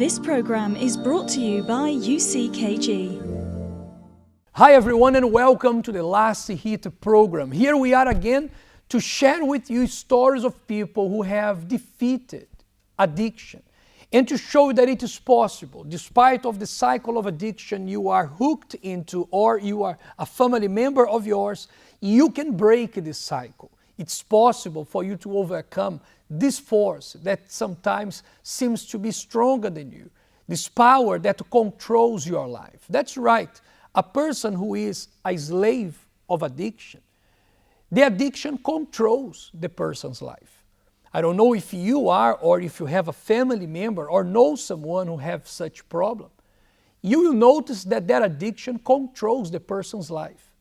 This program is brought to you by UCKG. Hi everyone and welcome to the Last Hit program. Here we are again to share with you stories of people who have defeated addiction and to show that it is possible. Despite of the cycle of addiction you are hooked into or you are a family member of yours, you can break this cycle. It's possible for you to overcome this force that sometimes seems to be stronger than you, this power that controls your life. That's right, a person who is a slave of addiction, the addiction controls the person's life. I don't know if you are or if you have a family member or know someone who has such problem. You will notice that addiction controls the person's life.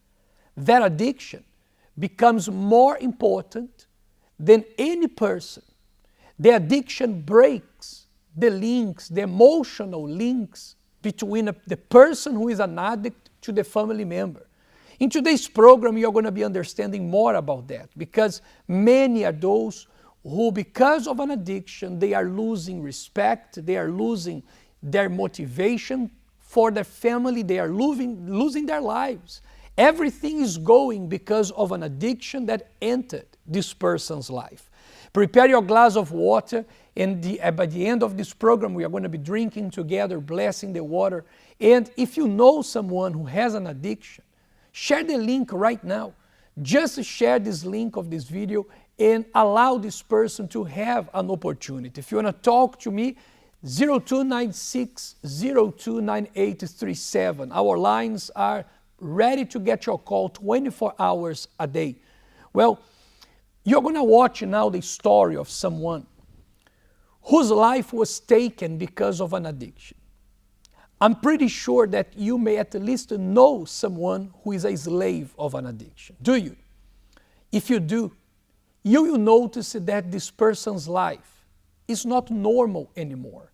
That addiction becomes more important than any person. The addiction breaks the links, the emotional links between the person who is an addict to the family member. In today's program, you're going to be understanding more about that because many are those who, because of an addiction, they are losing respect, they are losing their motivation for their family, they are losing their lives. Everything is going because of an addiction that entered this person's life. Prepare your glass of water, and by the end of this program, we are going to be drinking together, blessing the water. And if you know someone who has an addiction, share the link right now. Just share this link of this video and allow this person to have an opportunity. If you want to talk to me, 0296-029837. Our lines are ready to get your call 24 hours a day. Well, you're going to watch now the story of someone whose life was taken because of an addiction. I'm pretty sure that you may at least know someone who is a slave of an addiction. Do you? If you do, you will notice that this person's life is not normal anymore.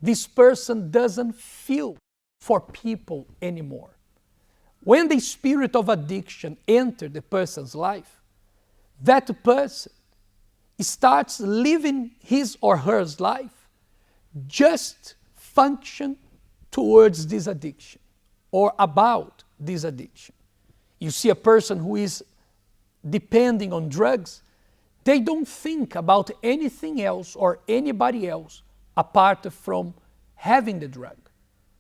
This person doesn't feel for people anymore. When the spirit of addiction enters the person's life, that person starts living his or her life just function towards this addiction or about this addiction. You see a person who is depending on drugs, they don't think about anything else or anybody else apart from having the drug.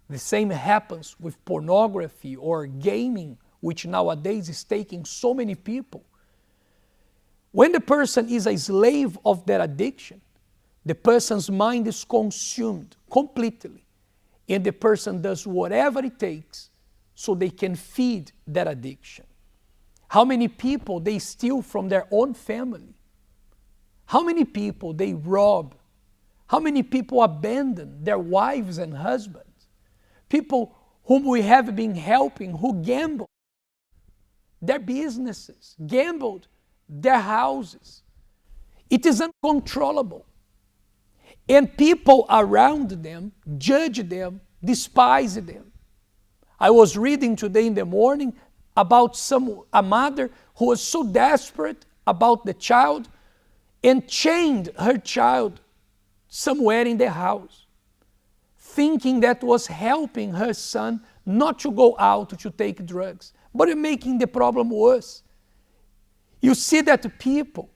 The same happens with pornography or gaming, which nowadays is taking so many people. When the person is a slave of that addiction, the person's mind is consumed completely, and the person does whatever it takes so they can feed that addiction. How many people they steal from their own family? How many people they rob? How many people abandon their wives and husbands? People whom we have been helping who gamble their businesses, gambled their houses. It is uncontrollable. And people around them judge them, despise them. I was reading today in the morning about a mother who was so desperate about the child and chained her child somewhere in the house, thinking that was helping her son not to go out to take drugs, but making the problem worse. You see that people,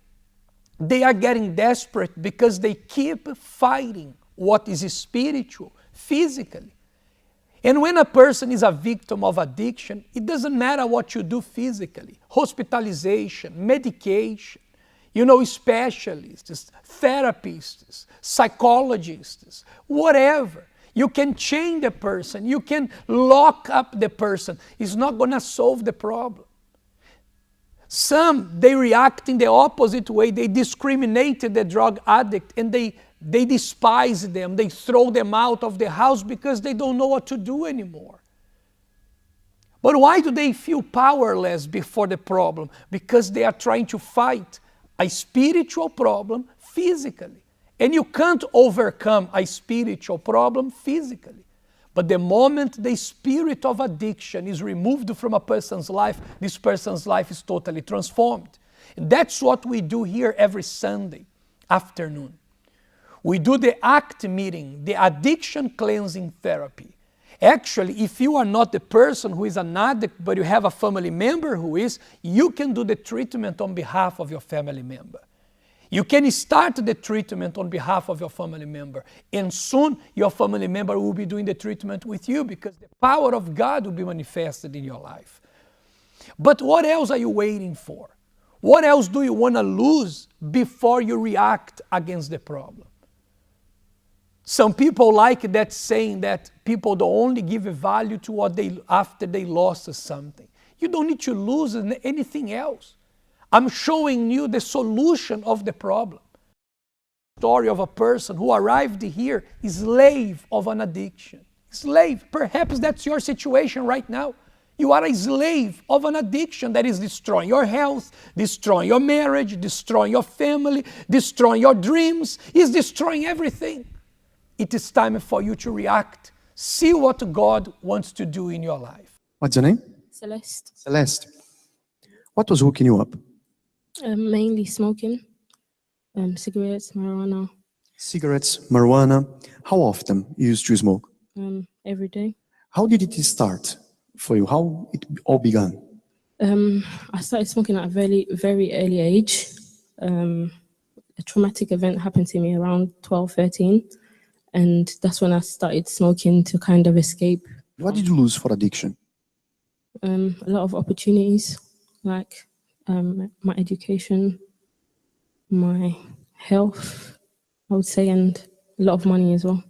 they are getting desperate because they keep fighting what is spiritual, physically. And when a person is a victim of addiction, it doesn't matter what you do physically. Hospitalization, medication, specialists, therapists, psychologists, whatever. You can change the person. You can lock up the person. It's not going to solve the problem. Some, they react in the opposite way. They discriminate the drug addict and they despise them. They throw them out of the house because they don't know what to do anymore. But why do they feel powerless before the problem? Because they are trying to fight a spiritual problem physically. And you can't overcome a spiritual problem physically. But the moment the spirit of addiction is removed from a person's life, this person's life is totally transformed. And that's what we do here every Sunday afternoon. We do the ACT meeting, the addiction cleansing therapy. Actually, if you are not the person who is an addict, but you have a family member who is, you can do the treatment on behalf of your family member. You can start the treatment on behalf of your family member, and soon your family member will be doing the treatment with you because the power of God will be manifested in your life. But what else are you waiting for? What else do you want to lose before you react against the problem? Some people like that saying that people don't only give a value to what they after they lost something. You don't need to lose anything else. I'm showing you the solution of the problem. Story of a person who arrived here, slave of an addiction. Slave, perhaps that's your situation right now. You are a slave of an addiction that is destroying your health, destroying your marriage, destroying your family, destroying your dreams, is destroying everything. It is time for you to react. See what God wants to do in your life. What's your name? Celeste. Celeste. What was hooking you up? Mainly smoking, cigarettes, marijuana, Cigarettes, marijuana. How often you used to smoke? every day. How did it start for you? How it all began? I started smoking at a very, very early age. A traumatic event happened to me around 12, 13. And that's when I started smoking to kind of escape. What did you lose for addiction? A lot of opportunities, like my education, my health, I would say, and a lot of money as well.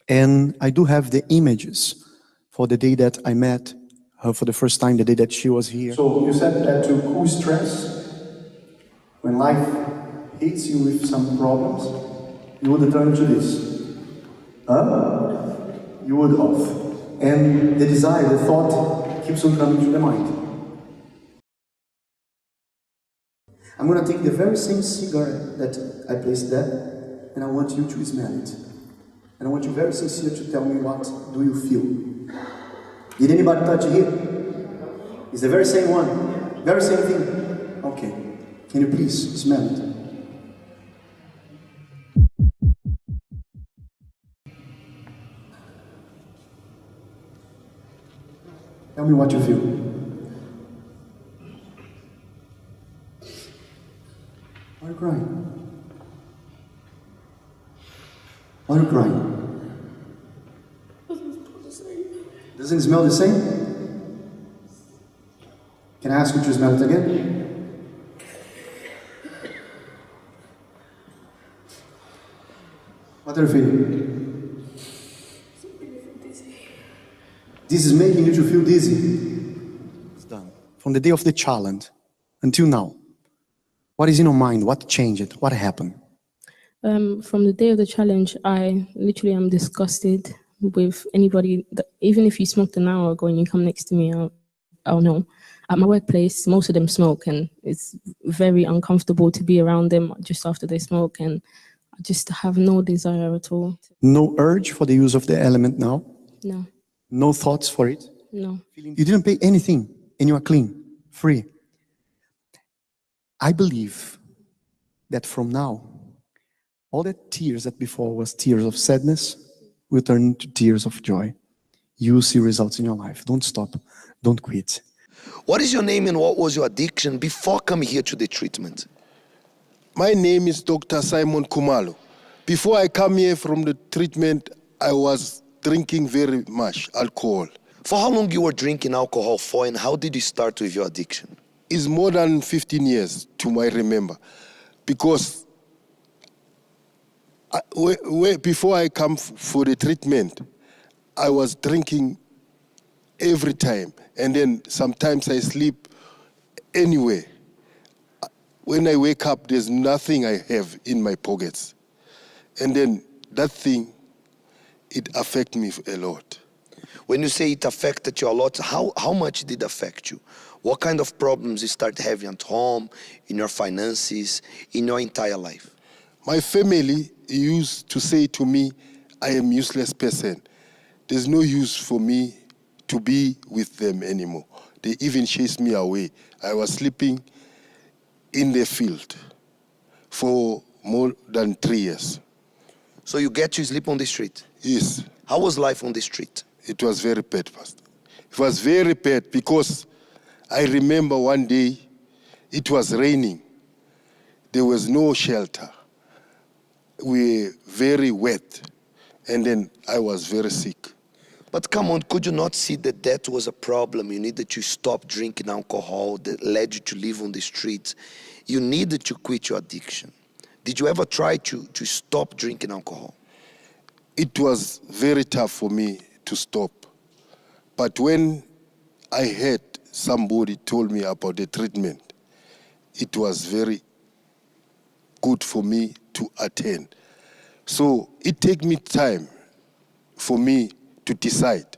And I do have the images for the day that I met her for the first time, the day that she was here. So you said that to cool stress, when life hits you with some problems, you would turn to this. You would off. And the desire, the thought keeps on coming to the mind. I'm going to take the very same cigar that I placed there, and I want you to smell it. And I want you very sincere to tell me what do you feel. Did anybody touch it here? It's the very same one. Very same thing. Okay. Can you please smell it? Tell me what you feel. Why are you crying? Why are you crying? Doesn't it smell the same? Can I ask you to smell it again? What are you feeling? This is making you to feel dizzy. It's done. From the day of the challenge until now, what is in your mind? What changed? What happened? From the day of the challenge, I literally am disgusted with anybody that, even if you smoked an hour ago and you come next to me, I'll know. At my workplace, most of them smoke, and it's very uncomfortable to be around them just after they smoke, and I just have no desire at all. No urge for the use of the element now? No, No thoughts for it? no. You didn't pay anything and you are clean, free. I believe that from now, all the tears that before was tears of sadness will turn into tears of joy. You will see results in your life. Don't stop. Don't quit. What is your name and what was your addiction before coming here to the treatment? My name is Dr. Simon Kumalo. Before I come here from the treatment, I was drinking very much alcohol. For how long you were drinking alcohol for, and how did you start with your addiction? It's more than 15 years to my remember, because before I come for the treatment, I was drinking every time, and then sometimes I sleep anywhere. When I wake up, there's nothing I have in my pockets. And then that thing, it affected me a lot. When you say it affected you a lot, how much did it affect you? What kind of problems you start having at home, in your finances, in your entire life? My family used to say to me, I am a useless person. There's no use for me to be with them anymore. They even chased me away. I was sleeping in the field for more than 3 years. So you get to sleep on the street. Yes, How was life on the street? it was very bad, Pastor. It was very bad because I remember one day it was raining. There was no shelter. We were very wet. And then I was very sick. But come on, could you not see that that was a problem? You needed to stop drinking alcohol that led you to live on the streets. You needed to quit your addiction. Did you ever try to stop drinking alcohol? It was very tough for me to stop. But when I heard somebody told me about the treatment, it was very good for me to attend. So it took me time for me to decide,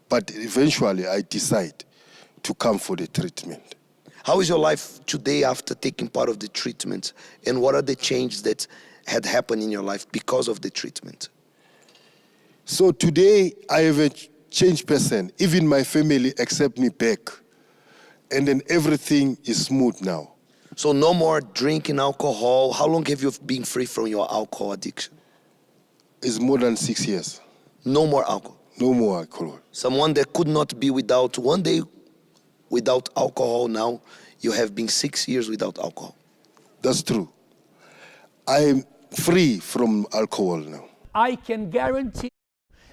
but eventually I decide to come for the treatment. How is your life today after taking part of the treatment? And what are the changes that had happened in your life because of the treatment? So today I have a changed person. Even my family accept me back. And then everything is smooth now. So no more drinking alcohol. How long have you been free from your alcohol addiction? It's more than 6 years. No more alcohol. No more alcohol. Someone that could not be without one day without alcohol, now you have been 6 years without alcohol. That's true. I'm free from alcohol now. I can guarantee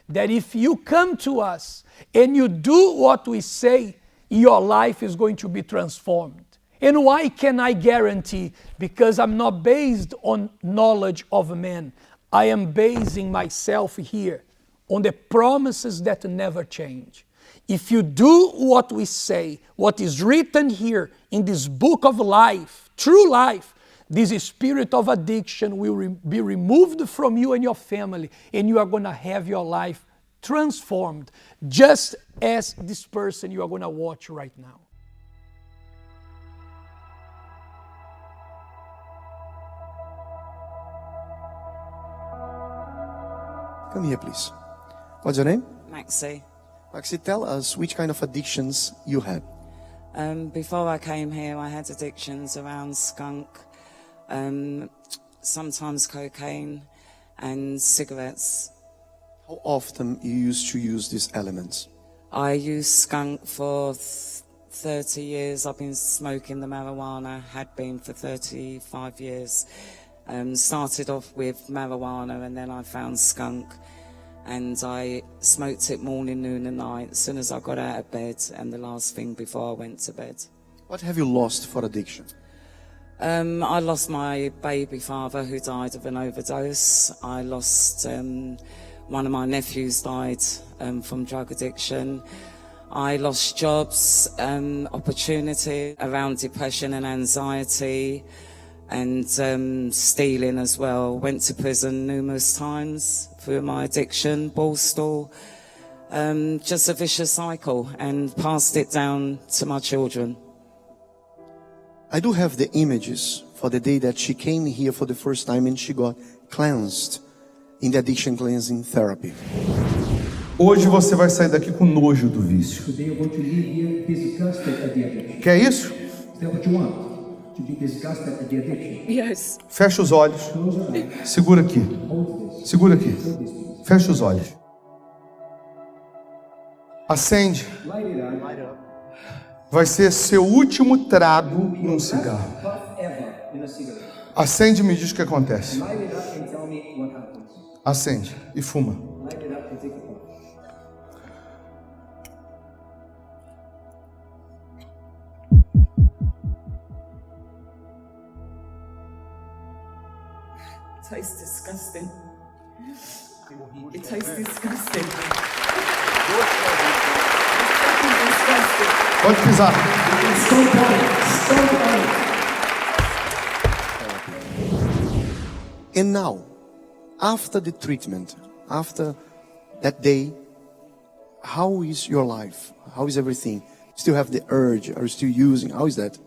that if you come to us and you do what we say, your life is going to be transformed. And why can I guarantee? Because I'm not based on knowledge of man. I am basing myself here on the promises that never change. If you do what we say, what is written here in this book of life, true life, this spirit of addiction will be removed from you and your family, and you are going to have your life transformed, just as this person you are going to watch right now. Come here, please. What's your name? Maxie. Maxi, tell us which kind of addictions you had. Before I came here, I had addictions around skunk, sometimes cocaine and cigarettes. How often you used to use these elements? I used skunk for 30 years. I've been smoking the marijuana, had been for 35 years. Started off with marijuana and then I found skunk. And I smoked it morning, noon and night as soon as I got out of bed and the last thing before I went to bed. What have you lost for addiction? I lost my baby father who died of an overdose. I lost one of my nephews died from drug addiction. I lost jobs, opportunity around depression and anxiety and stealing as well. Went to prison numerous times through my addiction, ball stall, just a vicious cycle, and passed it down to my children. I do have the images for the day that she came here for the first time and she got cleansed in the addiction cleansing therapy. Hoje você vai sair daqui com nojo do vício. Today you're going to leave here disgusted at the addiction. Quer isso? Is that what you want? To be disgusted at the addiction? Yes. Fecha os olhos. Segura aqui. Segura aqui. Fecha os olhos. Acende. Light it up. Vai ser seu último trago num cigarro. Puff ever in a cigarette. Acende e me diz o que acontece. Light it up and tell me what happens. Acende e fuma. Light it up and take a puff. It tastes disgusting. It tastes disgusting. Pode pisar. And now, after the treatment, after that day, how is your life? How is everything? Still have the urge? Are you still using? How is that?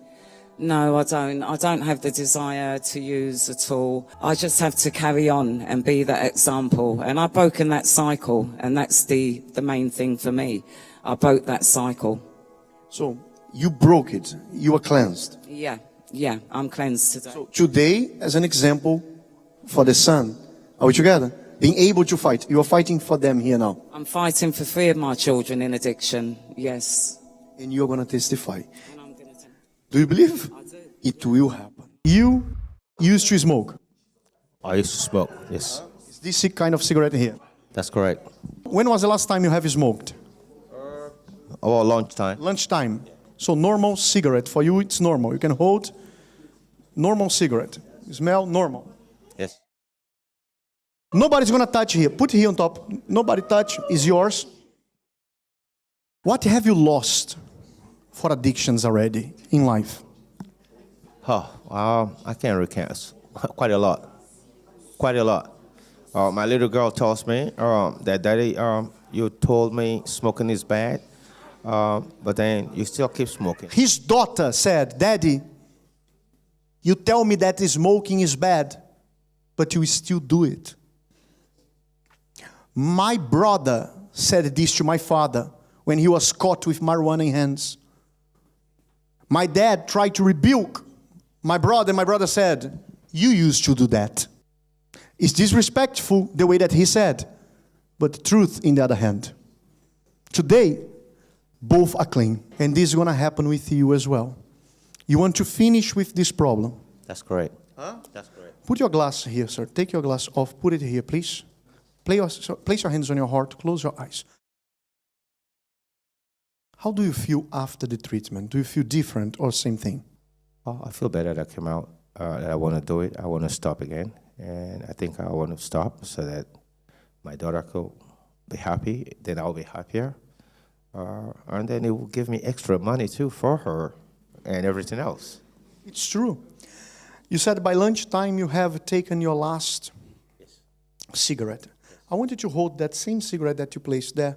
No, I don't. I don't have the desire to use at all. I just have to carry on and be that example. And I've broken that cycle, and that's the main thing for me. I broke that cycle. So you broke it. You were cleansed. Yeah, I'm cleansed today. So today, as an example for the son, are we together? Being able to fight. You are fighting for them here now. I'm fighting for 3 of my children in addiction, yes. And you're going to testify. And I'm gonna tell- Do you believe? I do. It will happen. You used to smoke. I used to smoke, yes. Is this kind of cigarette here? That's correct. When was the last time you have smoked? About lunchtime. Lunchtime. So normal cigarette. For you, it's normal. You can hold normal cigarette. You smell normal. Yes. Nobody's going to touch here. Put here on top. Nobody touch. Is yours. What have you lost for addictions already in life? I can't recount. Quite a lot. Quite a lot. My little girl tells me that, Daddy, you told me smoking is bad, but then you still keep smoking. His daughter said, Daddy, you tell me that smoking is bad, but you still do it. My brother said this to my father when he was caught with marijuana in hands. My dad tried to rebuke my brother, and my brother said, you used to do that. It's disrespectful the way that he said, but the truth in the other hand. Today, both are clean, and this is going to happen with you as well. You want to finish with this problem. That's correct. Huh? That's correct. Put your glass here, sir. Take your glass off. Put it here, please. Place your hands on your heart. Close your eyes. How do you feel after the treatment? Do you feel different or same thing? I feel better that I came out. That I want to do it. I want to stop again. And I think I want to stop so that my daughter could be happy. Then I'll be happier. And then it will give me extra money too for her and everything else. It's true. You said by lunchtime you have taken your last cigarette. I want you to hold that same cigarette that you placed there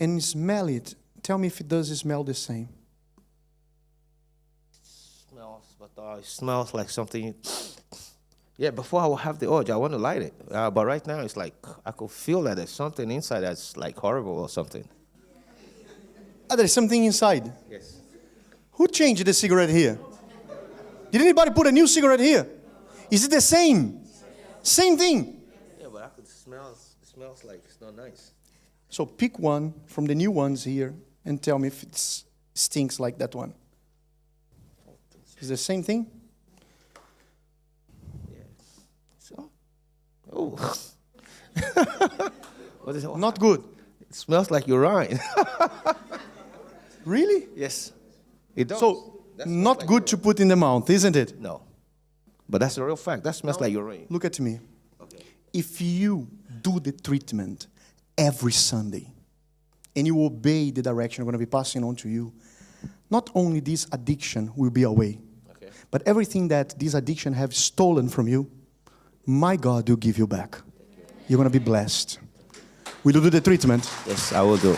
and smell it. Tell me if it does smell the same. It smells like something. Yeah, before I will have the urge, I want to light it. But right now it's like I could feel that there's something inside that's like horrible or something. There's something inside. Yes. Who changed the cigarette here? Did anybody put a new cigarette here? Is it the same? Same thing. Yeah, but I could smell. It smells like it's not nice. So pick one from the new ones here and tell me if it stinks like that one. Is it the same thing? Yeah. So, oh. What is it? Not good. It smells like urine. Really? Yes. It does. So not good to put in the mouth, isn't it? No. But that's a real fact. That smells like urine. Look at me. Okay. If you do the treatment every Sunday and you obey the direction I'm going to be passing on to you, not only this addiction will be away, but everything that this addiction have stolen from you, my God will give you back. You're going to be blessed. Will you do the treatment? Yes, I will do.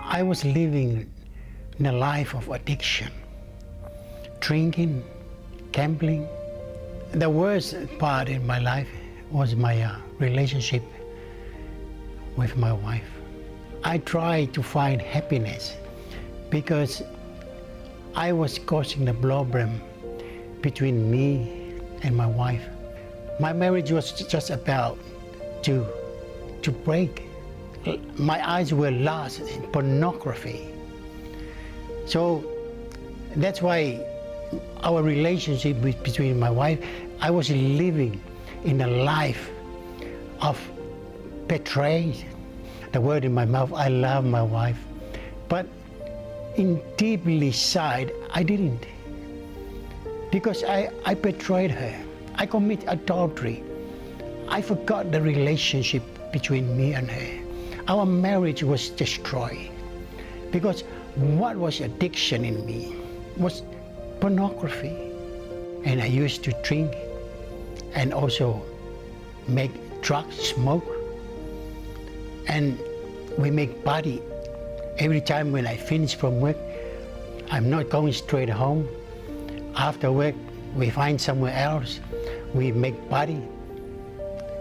I was living in a life of addiction, drinking, gambling. The worst part in my life was my relationship with my wife. I tried to find happiness because I was causing the problem between me and my wife. My marriage was just about to break. My eyes were lost in pornography. So that's why our relationship between my wife, I was living in a life of betrayal. The word in my mouth, I love my wife. But in deeply inside, I didn't. Because I betrayed her. I committed adultery. I forgot the relationship between me and her. Our marriage was destroyed. Because what was addiction in me was pornography. And I used to drink and also make drugs, smoke. And we make party. Every time when I finish from work, I'm not going straight home. After work, we find somewhere else. We make party.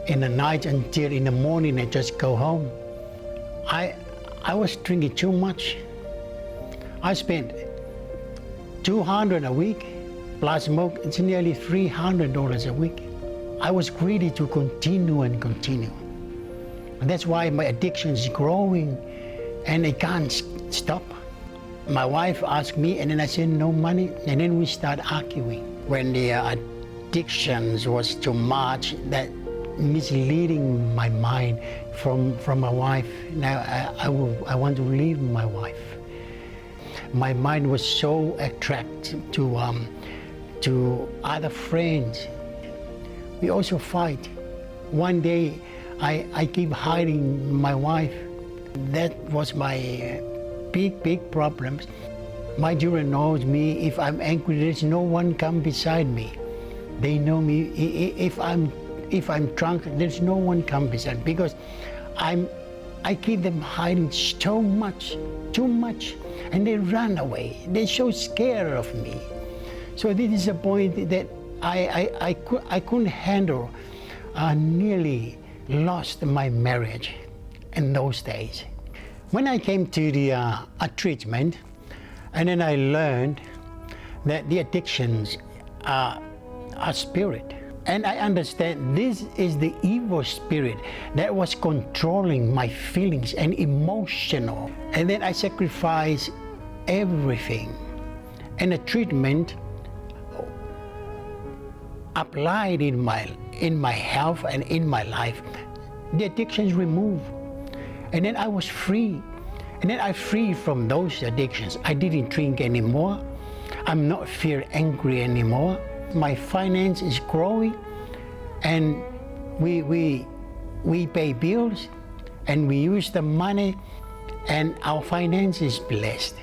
In the night until in the morning, I just go home. I was drinking too much. I spent $200 a week plus smoke, it's nearly $300 a week. I was greedy to continue and continue. And that's why my addiction is growing and I can't stop. My wife asked me, and then I said no money, and then we start arguing. When the addictions was too much, that misleading my mind from my wife. Now I want to leave my wife. My mind was so attracted to other friends. We also fight. One day I keep hiding my wife. That was my big problems. My children knows me. If I'm angry, there's no one come beside me. They know me. If I'm drunk, there's no one come beside me, because I keep them hiding so much, too much, and they run away. They're so scared of me. So this is a point that I couldn't handle. I nearly lost my marriage in those days. When I came to the treatment, and then I learned that the addictions are spirit. And I understand this is the evil spirit that was controlling my feelings and emotional. And then I sacrificed everything. And the treatment applied in my health and in my life, the addictions removed. And then I was free. And then I free from those addictions. I didn't drink anymore. I'm not feel angry anymore. My finance is growing, and we pay bills, and we use the money, and our finance is blessed.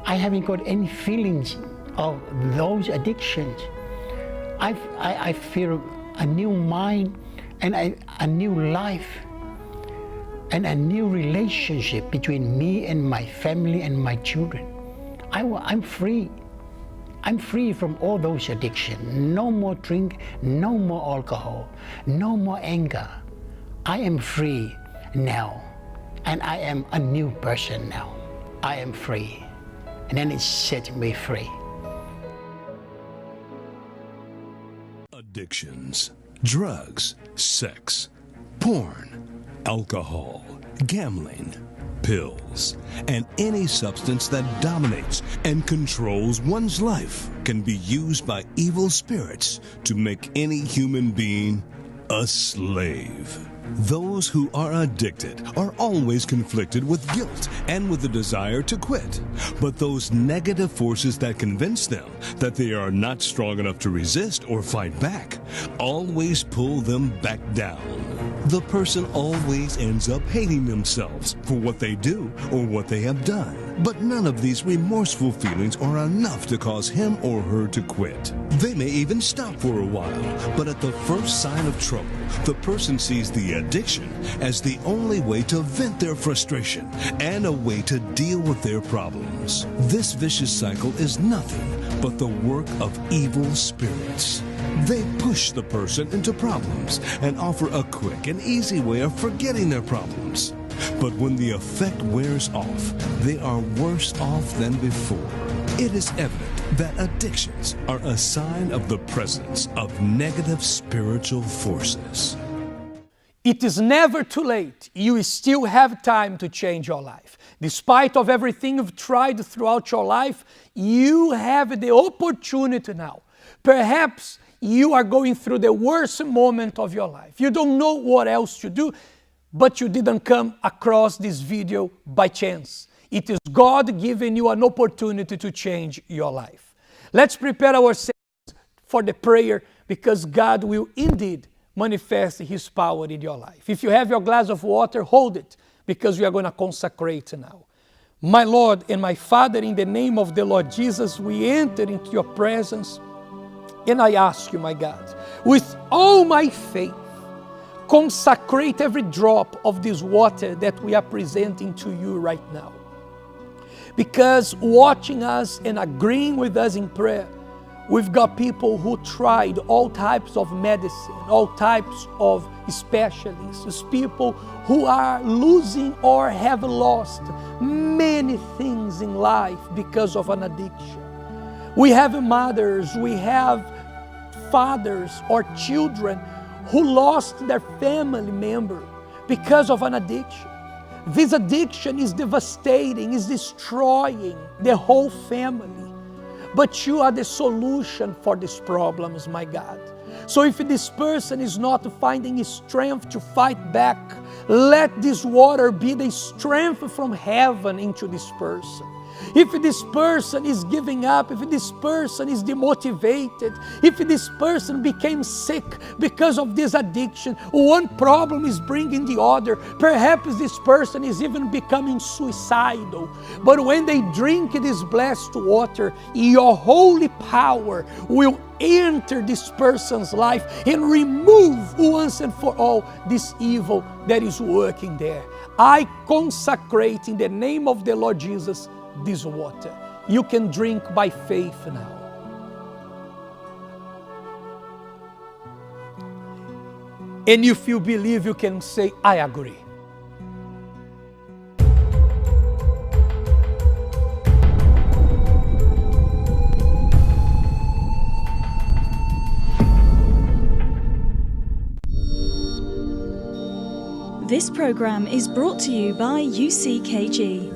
I haven't got any feelings of those addictions. I feel a new mind and a new life and a new relationship between me and my family and my children. I'm free. I'm free from all those addictions. No more drink, no more alcohol, no more anger. I am free now, and I am a new person now. I am free, and then it set me free. Addictions, drugs, sex, porn, alcohol, gambling, pills, and any substance that dominates and controls one's life can be used by evil spirits to make any human being a slave. Those who are addicted are always conflicted with guilt and with the desire to quit. But those negative forces that convince them that they are not strong enough to resist or fight back always pull them back down. The person always ends up hating themselves for what they do or what they have done. But none of these remorseful feelings are enough to cause him or her to quit. They may even stop for a while, but at the first sign of trouble, the person sees the addiction as the only way to vent their frustration and a way to deal with their problems. This vicious cycle is nothing but the work of evil spirits. They push the person into problems and offer a quick and easy way of forgetting their problems. But when the effect wears off, they are worse off than before. It is evident that addictions are a sign of the presence of negative spiritual forces. It is never too late. You still have time to change your life. Despite of everything you've tried throughout your life, you have the opportunity now. Perhaps you are going through the worst moment of your life. You don't know what else to do, but you didn't come across this video by chance. It is God giving you an opportunity to change your life. Let's prepare ourselves for the prayer, because God will indeed manifest His power in your life. If you have your glass of water, hold it, because we are going to consecrate now. My Lord and my Father, in the name of the Lord Jesus, we enter into your presence, and I ask you, my God, with all my faith, consecrate every drop of this water that we are presenting to you right now. Because watching us and agreeing with us in prayer, we've got people who tried all types of medicine, all types of specialists, people who are losing or have lost many things in life because of an addiction. We have mothers, we have fathers or children who lost their family member because of an addiction. This addiction is devastating, is destroying the whole family. But you are the solution for these problems, my God. So if this person is not finding strength to fight back, let this water be the strength from heaven into this person. If this person is giving up, if this person is demotivated, if this person became sick because of this addiction, one problem is bringing the other. Perhaps this person is even becoming suicidal. But when they drink this blessed water, your holy power will enter this person's life and remove once and for all this evil that is working there. I consecrate in the name of the Lord Jesus this water. You can drink by faith now. And if you believe, you can say, I agree. This program is brought to you by UCKG.